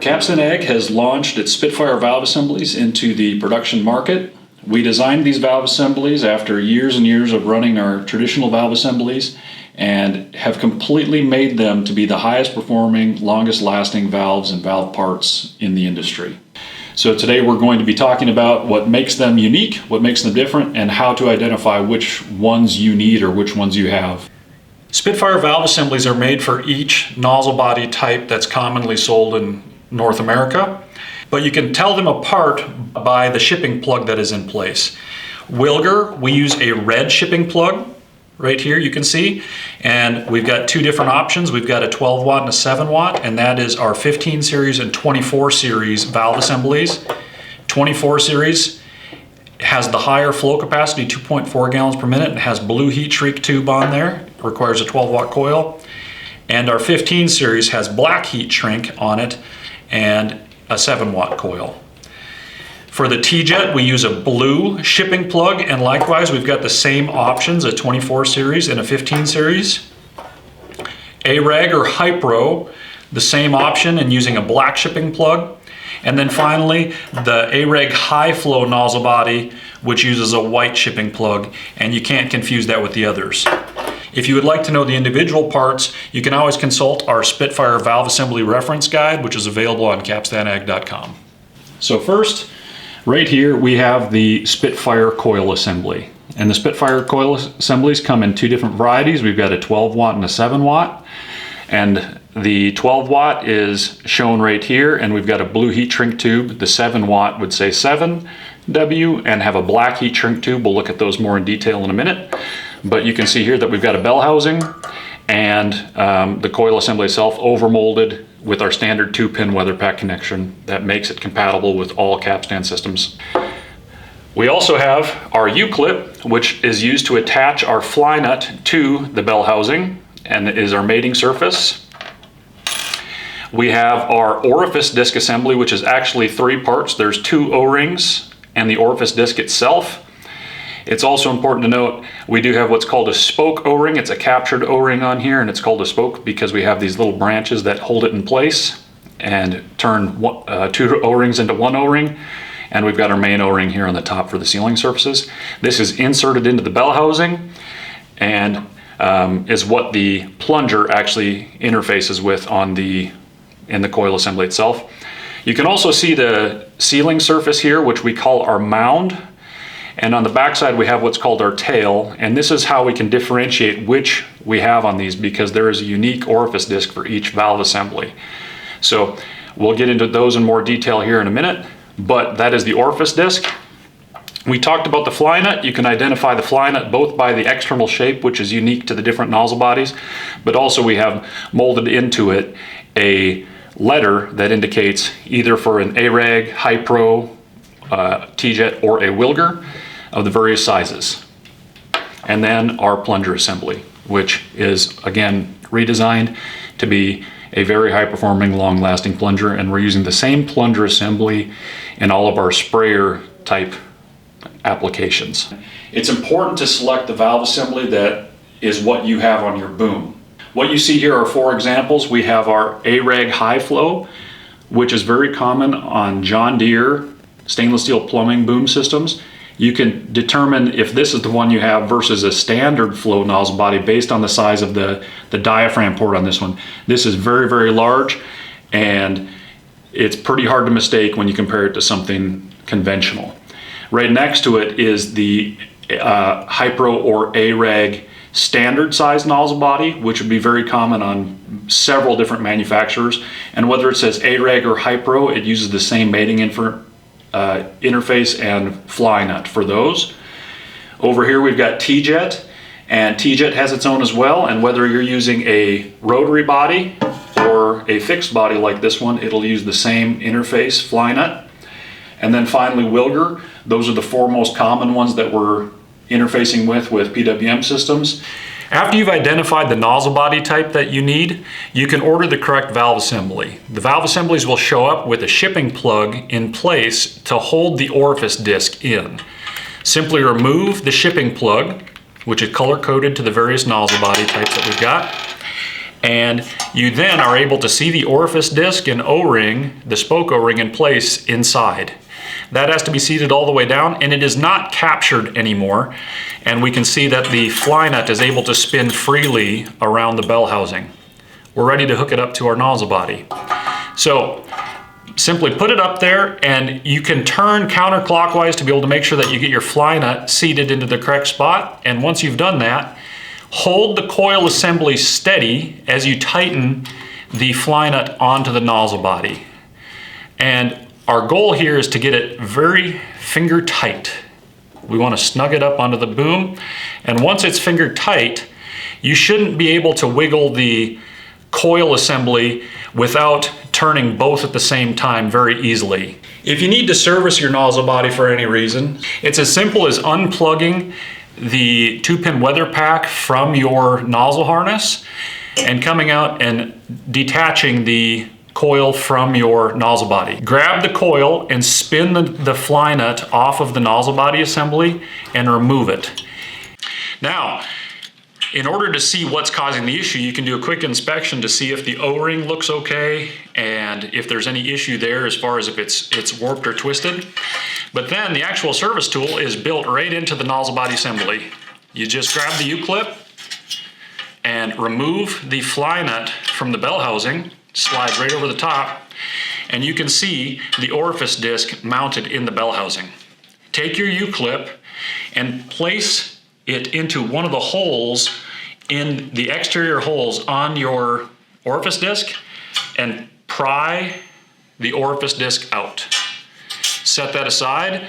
CapstanAG has launched its Spitfire valve assemblies into the production market. We designed these valve assemblies after years and years of running our traditional valve assemblies and have completely made them to be the highest performing, longest lasting valves and valve parts in the industry. So today we're going to be talking about what makes them unique, what makes them different, and how to identify which ones you need or which ones you have. Spitfire valve assemblies are made for each nozzle body type that's commonly sold in North America, but you can tell them apart by the shipping plug that is in place. Wilger, we use a red shipping plug right here, you can see, and we've got two different options. We've got a 12 watt and a 7 watt, and that is our 15 series and 24 series valve assemblies. 24 series has the higher flow capacity, 2.4 gallons per minute, and has blue heat shrink tube on there. It requires a 12 watt coil. And our 15 series has black heat shrink on it and a 7 watt coil. For the T-Jet, we use a blue shipping plug, and likewise we've got the same options, a 24 series and a 15 series. ARAG or Hypro, the same option and using a black shipping plug. And then finally, the ARAG high flow nozzle body, which uses a white shipping plug, and you can't confuse that with the others. If you would like to know the individual parts, you can always consult our Spitfire Valve Assembly Reference Guide, which is available on CapstanAG.com. So first, right here we have the Spitfire coil assembly. And the Spitfire coil assemblies come in two different varieties. We've got a 12 watt and a 7 watt. And the 12 watt is shown right here, and we've got a blue heat shrink tube. The 7 watt would say 7W and have a black heat shrink tube. We'll look at those more in detail in a minute. But you can see here that we've got a bell housing and the coil assembly itself overmolded with our standard 2-pin weather pack connection that makes it compatible with all Capstan systems. We also have our U-clip, which is used to attach our fly nut to the bell housing and is our mating surface. We have our orifice disc assembly, which is actually 3 parts. There's 2 O-rings and the orifice disc itself. It's also important to note we do have what's called a spoke O-ring. It's a captured O-ring on here, and it's called a spoke because we have these little branches that hold it in place and turn 2 O-rings into 1 O-ring. And we've got our main O-ring here on the top for the sealing surfaces. This is inserted into the bell housing and is what the plunger actually interfaces with in the coil assembly itself. You can also see the sealing surface here, which we call our mound. And on the back side we have what's called our tail, and this is how we can differentiate which we have on these because there is a unique orifice disc for each valve assembly. So we'll get into those in more detail here in a minute, but that is the orifice disc. We talked about the fly nut. You can identify the fly nut both by the external shape, which is unique to the different nozzle bodies, but also we have molded into it a letter that indicates either for an ARAG, Hypro, T-Jet, or a Wilger of the various sizes. And then our plunger assembly, which is again redesigned to be a very high performing, long lasting plunger, and we're using the same plunger assembly in all of our sprayer type applications. It's important to select the valve assembly that is what you have on your boom. What you see here are 4 examples. We have our ARAG high flow, which is very common on John Deere stainless steel plumbing boom systems. You can determine if this is the one you have versus a standard flow nozzle body based on the size of the diaphragm port on this one. This is very, very large, and it's pretty hard to mistake when you compare it to something conventional. Right next to it is the Hypro or ARAG standard size nozzle body, which would be very common on several different manufacturers. And whether it says ARAG or Hypro, it uses the same mating interface and fly nut for those. Over here we've got T-Jet, and T-Jet has its own as well, and whether you're using a rotary body or a fixed body like this one, it'll use the same interface fly nut. And then finally Wilger. Those are the 4 most common ones that we're interfacing with PWM systems. After you've identified the nozzle body type that you need, you can order the correct valve assembly. The valve assemblies will show up with a shipping plug in place to hold the orifice disc in. Simply remove the shipping plug, which is color-coded to the various nozzle body types that we've got, And you then are able to see the orifice disc and O-ring, the spoke O-ring in place inside. That has to be seated all the way down, and it is not captured anymore. And we can see that the fly nut is able to spin freely around the bell housing. We're ready to hook it up to our nozzle body. So simply put it up there, and you can turn counterclockwise to be able to make sure that you get your fly nut seated into the correct spot. And once you've done that, hold the coil assembly steady as you tighten the fly nut onto the nozzle body. And our goal here is to get it very finger tight. We want to snug it up onto the boom. And once it's finger tight, you shouldn't be able to wiggle the coil assembly without turning both at the same time very easily. If you need to service your nozzle body for any reason, it's as simple as unplugging the 2-pin weather pack from your nozzle harness and coming out and detaching the coil from your nozzle body. Grab the coil and spin the fly nut off of the nozzle body assembly and remove it. Now, in order to see what's causing the issue, you can do a quick inspection to see if the O-ring looks okay and if there's any issue there as far as if it's warped or twisted. But then the actual service tool is built right into the nozzle body assembly. You just grab the U-clip and remove the fly nut from the bell housing, slides right over the top, and you can see the orifice disc mounted in the bell housing. Take your U-clip and place it into one of the holes in the exterior holes on your orifice disc and pry the orifice disc out. Set that aside,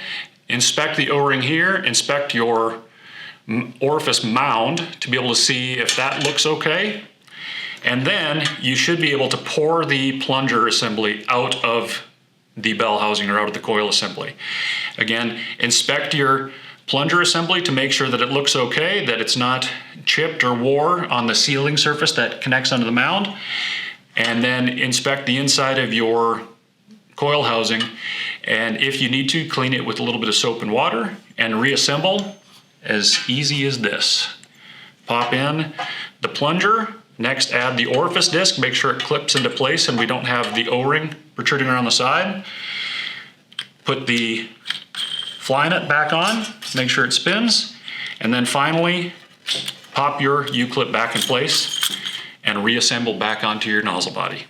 inspect the O-ring here, inspect your orifice mound to be able to see if that looks okay. And then you should be able to pour the plunger assembly out of the bell housing or out of the coil assembly. Again, inspect your plunger assembly to make sure that it looks okay, that it's not chipped or wore on the sealing surface that connects onto the mound. And then inspect the inside of your coil housing. And if you need to, clean it with a little bit of soap and water and reassemble as easy as this. Pop in the plunger. Next, add the orifice disc, make sure it clips into place and we don't have the O-ring protruding around the side. Put the fly nut back on, make sure it spins, and then finally pop your U-clip back in place and reassemble back onto your nozzle body.